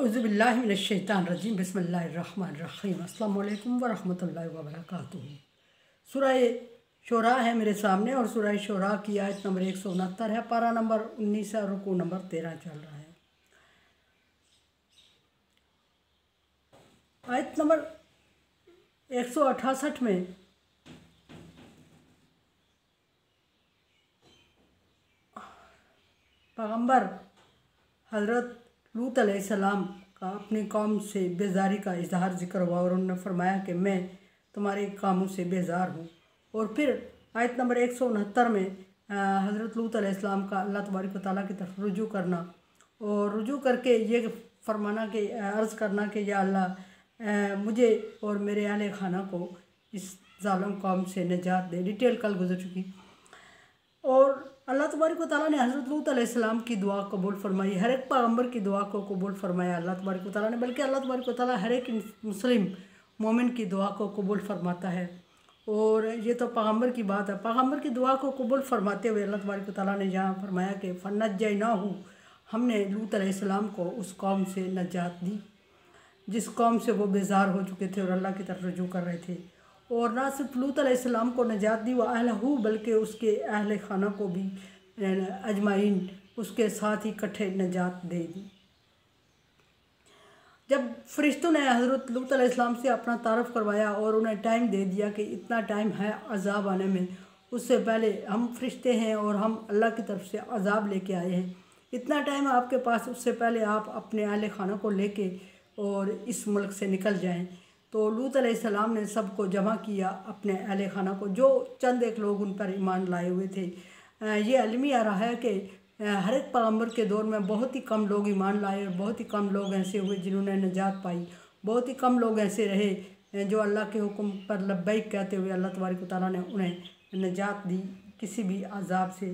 औज़ुबिल्लाहि मिनश्शैतानिर्रजीम बिस्मिल्लाहिर्रहमानिर्रहीम अस्सलामु अलैकुम व रहमतुल्लाहि व बरकातुहू। सूरह शोरा है मेरे सामने और सूरह शोरा की आयत नंबर 169 है। पारा नंबर 19 है, रुकू नंबर 13 चल रहा है। आयत नंबर 168 में पैगम्बर हज़रत लूत अलैहिस्सलाम का अपनी कौम से बेजारी का इजहार जिक्र हुआ और उन्होंने फरमाया कि मैं तुम्हारे कामों से बेजार हूँ। और फिर आयत नंबर 169 में हज़रत लूत अलैहिस्सलाम का अल्लाह तबारक व तआला की तरफ रुजू करना और रुजू करके ये फरमाना कि अर्ज़ करना कि या अल्लाह मुझे और मेरे अहले खाना को इस ज़ालिम कौम से निजात दे। डिटेल कल गुजर चुकी। और अल्लाह तबारक व तआला ने हज़रत लूत अलैहिस्सलाम की दुआ कबूल फरमाई। हर एक पैगम्बर की दुआ को कबूल फरमाया अल्लाह तबारक व तआला ने, बल्कि अल्लाह तबारक व तआला हर एक मुस्लिम मोमिन की दुआ को कबूल फरमाता है। और ये तो पैगम्बर की बात है। पैगम्बर की दुआ को कबूल फरमाते हुए अल्लाह तबारक व तआला ने यहाँ फरमाया कि फनज्जयनाहू, हमने लूत अलैहिस्सलाम को उस कौम से नजात दी जिस कौम से वो बेजार हो चुके थे और अल्लाह की तरफ रुजू कर रहे थे। और ना सिर्फ लूत अलैहिस्सलाम को नजात दी व अहलहू, बल्कि उसके अहले खाना को भी अजमाइन उसके साथ ही इकट्ठे नजात दे दी। जब फरिश्तों ने हज़रत लूत अलैहिस्सलाम से अपना तारफ़ करवाया और उन्हें टाइम दे दिया कि इतना टाइम है अज़ाब आने में, उससे पहले हम फरिश्ते हैं और हम अल्लाह की तरफ से अज़ाब लेके आए हैं, इतना टाइम आपके पास, उससे पहले आप अपने अहले खाना को लेके और इस मुल्क से निकल जाएं। तो लूत अलैहिस्सलाम ने सबको जमा किया, अपने अहले खाना को, जो चंद एक लोग उन पर ईमान लाए हुए थे। ये अलमी आ रहा है कि हर एक पैगम्बर के दौर में बहुत ही कम लोग ईमान लाए और बहुत ही कम लोग ऐसे हुए जिन्होंने निजात पाई। बहुत ही कम लोग ऐसे रहे जो अल्लाह के हुक्म पर लब्बैक कहते हुए अल्लाह तबारक व तआला ने उन्हें निजात दी किसी भी अजाब से।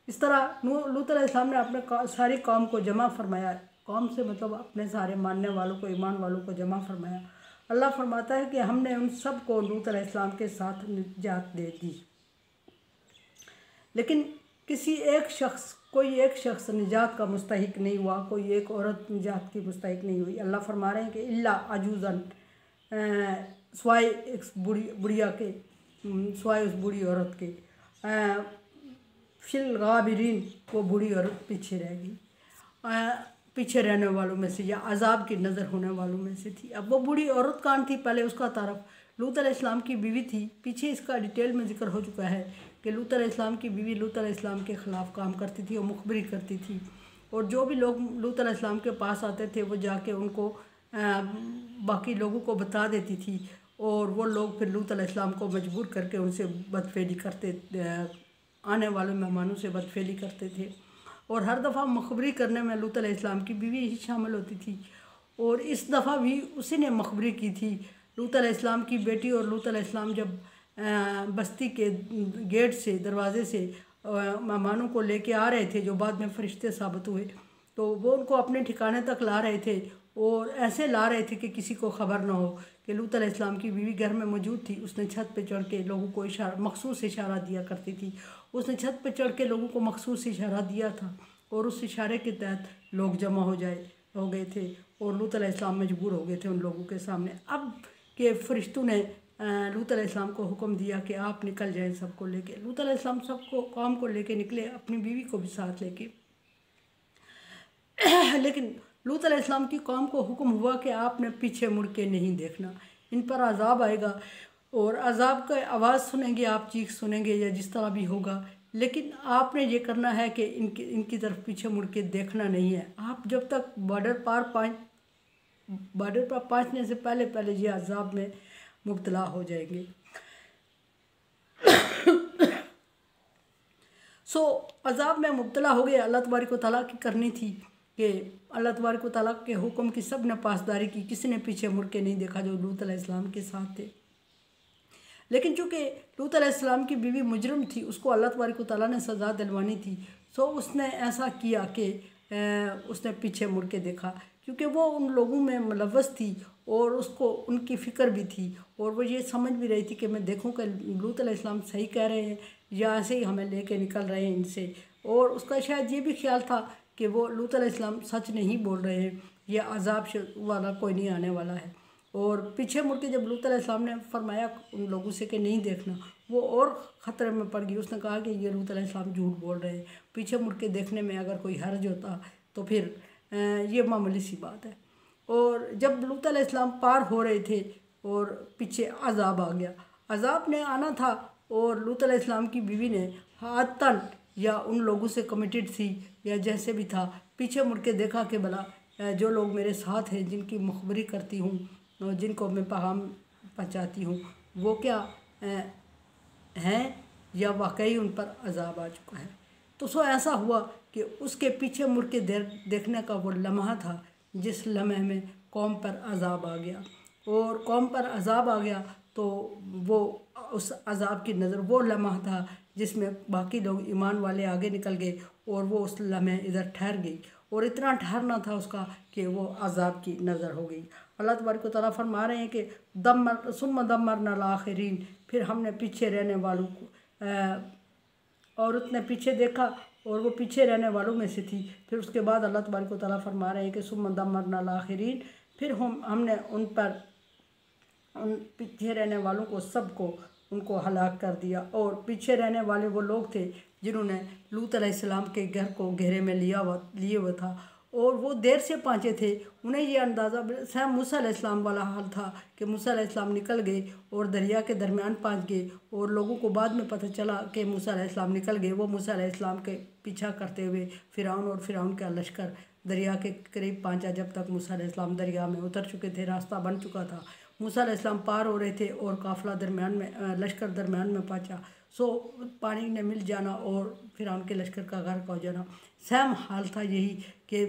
इस तरह लूत अलैहिस्सलाम ने अपने सारी कौम को जमा फरमाया। कौम से मतलब अपने सारे मानने वालों को, ईमान वालों को जमा फरमाया। अल्लाह फरमाता है कि हमने उन सब को लूत अलैहिस्सलाम के साथ निजात दे दी, लेकिन कोई एक शख्स निजात का मुस्तहिक नहीं हुआ, कोई एक औरत निजात की मुस्तहिक नहीं हुई। अल्लाह फरमा रहे हैं कि इल्ला अजूज़न, स्वाय एक बुढ़िया के, स्वाय उस बूढ़ी औरत के, फिल गाबिरीन, वो बूढ़ी औरत पीछे रह गई, पीछे रहने वालों में से या अजाब की नज़र होने वालों में से थी। अब वो बूढ़ी औरत कौन थी? पहले उसका तारफ़ लूत अलैहिस्सलाम की बीवी थी। पीछे इसका डिटेल में जिक्र हो चुका है कि लूत अलैहिस्सलाम की बीवी लूत अलैहिस्सलाम के ख़िलाफ़ काम करती थी और मुखबरी करती थी। और जो भी लोग लूत अलैहिस्सलाम के पास आते थे वो जाके उनको बाकी लोगों को बता देती थी और वो लोग फिर लूत अलैहिस्सलाम को मजबूर करके उनसे बदफेली करते, आने वाले मेहमानों से बदफेली करते थे। और हर दफ़ा मुखबरी करने में लूत अलैहिस्सलाम की बीवी ही शामिल होती थी। और इस दफ़ा भी उसी ने मुखबरी की थी। लूत अलैहिस्सलाम की बेटी और लूत अलैहिस्सलाम जब बस्ती के गेट से, दरवाज़े से मेहमानों को लेके आ रहे थे जो बाद में फरिश्ते साबित हुए, तो वो उनको अपने ठिकाने तक ला रहे थे और ऐसे ला रहे थे कि किसी को ख़बर ना हो कि लूत अलैहिस्सलाम की बीवी घर में मौजूद थी। उसने छत पे चढ़ के लोगों को मखसूस इशारा दिया करती थी। उसने छत पे चढ़ के लोगों को मखसूस इशारा दिया था और उस इशारे के तहत लोग जमा हो गए थे और लूत अलैहिस्सलाम मजबूर हो गए थे उन लोगों के सामने। अब के फरिश्तों ने लूत अलैहिस्सलाम को हुक्म दिया कि आप निकल जाएं सबको लेके। लूत अलैहिस्सलाम सबको कौम को लेके निकले, अपनी बीवी को भी साथ लेके। लेकिन लूत अलैहिस्सलाम की कौम को हुक्म हुआ कि आपने पीछे मुड़ के नहीं देखना, इन पर अजाब आएगा और अजाब का आवाज़ सुनेंगे आप, चीख सुनेंगे या जिस तरह भी होगा, लेकिन आपने ये करना है कि इनकी तरफ पीछे मुड़ के देखना नहीं है। आप जब तक बॉर्डर पर पहुँचने से पहले ये अजाब में मुब्तला हो जाएंगे। अजाब में मुब्तला हो गए। अल्लाह तबारक व तआला की करनी थी कि अल्लाह तबारक व तआला के हुक्म की सब ने पासदारी की, किसी ने पीछे मुड़ के नहीं देखा जो लूत अलैहिस्सलाम के साथ थे। लेकिन चूँकि लूत अलैहिस्सलाम की बीवी मुजरिम थी, उसको अल्लाह तबारक व तआला ने सज़ा दिलवानी थी, उसने ऐसा किया कि उसने पीछे मुड़ के देखा, क्योंकि वो उन लोगों में मुलव्वस थी और उसको उनकी फ़िक्र भी थी और वो ये समझ भी रही थी कि मैं देखूं कि लूत अलैहिस्सलाम सही कह रहे हैं या ऐसे ही हमें लेके निकल रहे हैं इनसे। और उसका शायद ये भी ख्याल था कि वो लूत अलैहिस्सलाम सच नहीं बोल रहे हैं ये अजाब वाला कोई नहीं आने वाला है। और पीछे मुड़ के जब लूत अलैहिस्सलाम ने फरमाया उन लोगों से कि नहीं देखना, वो और ख़तरे में पड़ गई। उसने कहा कि ये लूत अलैहिस्सलाम झूठ बोल रहे हैं, पीछे मुड़ के देखने में अगर कोई हर्ज होता तो फिर ये मामूली सी बात है। और जब लूत अलैहिस्सलाम पार हो रहे थे और पीछे अजाब आ गया, अजाब ने आना था और लूत अलैहिस्सलाम की बीवी ने हातन या उन लोगों से कमिटेड थी या जैसे भी था, पीछे मुड़ के देखा कि भला जो लोग मेरे साथ हैं, जिनकी मुखबरी करती हूँ और जिनको मैं पैगाम पहुँचाती हूँ, वो क्या हैं या वाकई उन पर अजाब आ चुका है। तो सो ऐसा हुआ कि उसके पीछे मुड़ के देखने का वो लम्हा था जिस लम्हे में कौम पर अजाब आ गया। और कौम पर अजाब आ गया तो वो उस अजाब की नज़र, वो लम्हा था जिसमें बाकी लोग ईमान वाले आगे निकल गए और वो उस लम्हे इधर ठहर गई। और इतना ठहरना था उसका कि वो अजाब की नज़र हो गई। अल्लाह तबारक व तआला फरमा रहे हैं कि सुम्मा दम्मरनल आखिरीन, फिर हमने पीछे रहने वालों को, औरत ने पीछे देखा और वो पीछे रहने वालों में से थी। फिर उसके बाद अल्लाह तबारक व तआला फरमा रहे हैं कि सुम्मा दम्मरनल आखिरीन, फिर हमने उन पीछे रहने वालों को सबको उनको हलाक कर दिया। और पीछे रहने वाले वो लोग थे जिन्होंने लूत अलैहिस्सलाम के घर को घेरे में लिए हुआ था और वो देर से पहुँचे थे। उन्हें ये अंदाज़ा सेम मूसा अलैहिस्सलाम वाला हाल था कि मूसा अलैहिस्सलाम निकल गए और दरिया के दरमियान पहुँच गए और लोगों को बाद में पता चला कि मूसा अलैहिस्सलाम निकल गए। वो मूसा अलैहिस्सलाम के पीछा करते हुए फ़िरौन और फ़िरौन का लश्कर दरिया के करीब पहुँचा, जब तक मूसा अलैहिस्सलाम दरिया में उतर चुके थे, रास्ता बन चुका था। मूसा अलैहिस्सलाम पार हो रहे थे और काफ़िला दरमियान में, लश्कर दरमियान में पहुँचा। सो पानी ने मिल जाना और फ़िरौन के लश्कर का गर्क हो जाना। सेम हाल था यही कि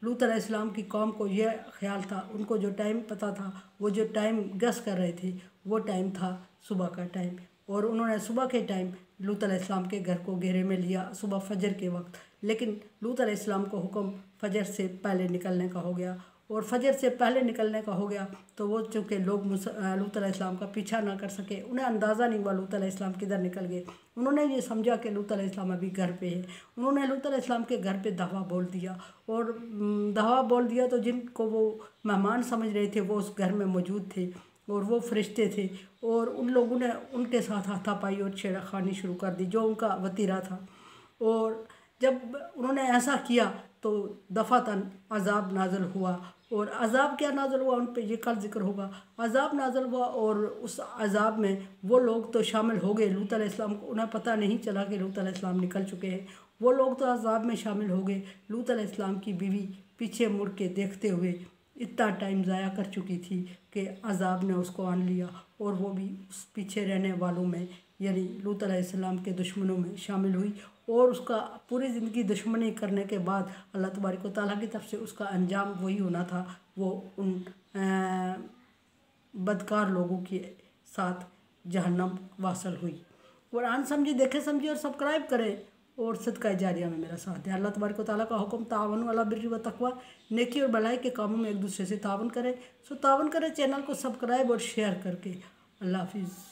लूत अलैहिस्सलाम की कौम को यह ख्याल था, उनको जो टाइम पता था, वो जो टाइम गस कर रहे थे, वो टाइम था सुबह का टाइम। और उन्होंने सुबह के टाइम लूत अलैहिस्सलाम के घर को घेरे में लिया, सुबह फजर के वक्त। लेकिन लूत अलैहिस्सलाम को हुक्म फजर से पहले निकलने का हो गया और फजर से पहले निकलने का हो गया तो वो चूँकि लोग लूत अलैहिस्सलाम का पीछा ना कर सके, उन्हें अंदाज़ा नहीं हुआ लूत अलैहिस्सलाम किधर निकल गए। उन्होंने ये समझा कि लूत अलैहिस्सलाम अभी घर पे है। उन्होंने लूत अलैहिस्सलाम के घर पे दावा बोल दिया और दावा बोल दिया तो जिनको वो मेहमान समझ रहे थे वो उस घर में मौजूद थे और वो फरिश्ते थे और उन लोगों ने उनके साथ हाथापाई और छेड़खानी शुरू कर दी जो उनका वतीरा था। और जब उन्होंने ऐसा किया तो दफ़ातन अजाब नाज़िल हुआ। और अजाब क्या नाज़िल हुआ उन पे ये कल जिक्र होगा। अजाब नाज़िल हुआ और उस अजाब में वो लोग तो शामिल हो गए, लूत अलैहिस्सलाम को उन्हें पता नहीं चला कि लूत अलैहिस्सलाम निकल चुके हैं। वो लोग तो अजाब में शामिल हो गए। लूत अलैहिस्सलाम की बीवी पीछे मुड़ के देखते हुए इतना टाइम ज़ाया कर चुकी थी कि अजाब ने उसको आन लिया और वो भी उस पीछे रहने वालों में यानी लूत अलैहिस्सलाम के दुश्मनों में शामिल हुई। और उसका पूरी ज़िंदगी दुश्मनी करने के बाद अल्लाह तबारक व तआला की तरफ से उसका अंजाम वही होना था, वो उन बदकार लोगों के साथ जहन्नम वासल हुई। कुरान समझे, देखे समझे और सब्सक्राइब करें और सदका जारिया में मेरा साथ है। अल्लाह तबारक व तआला का हुक्म तावनु अला बिर्रि व तक़वा, नेकी और भलाई के कामों में एक दूसरे से तावन करें। सो तावन करें चैनल को सब्सक्राइब और शेयर करके। अल्लाह हाफिज़।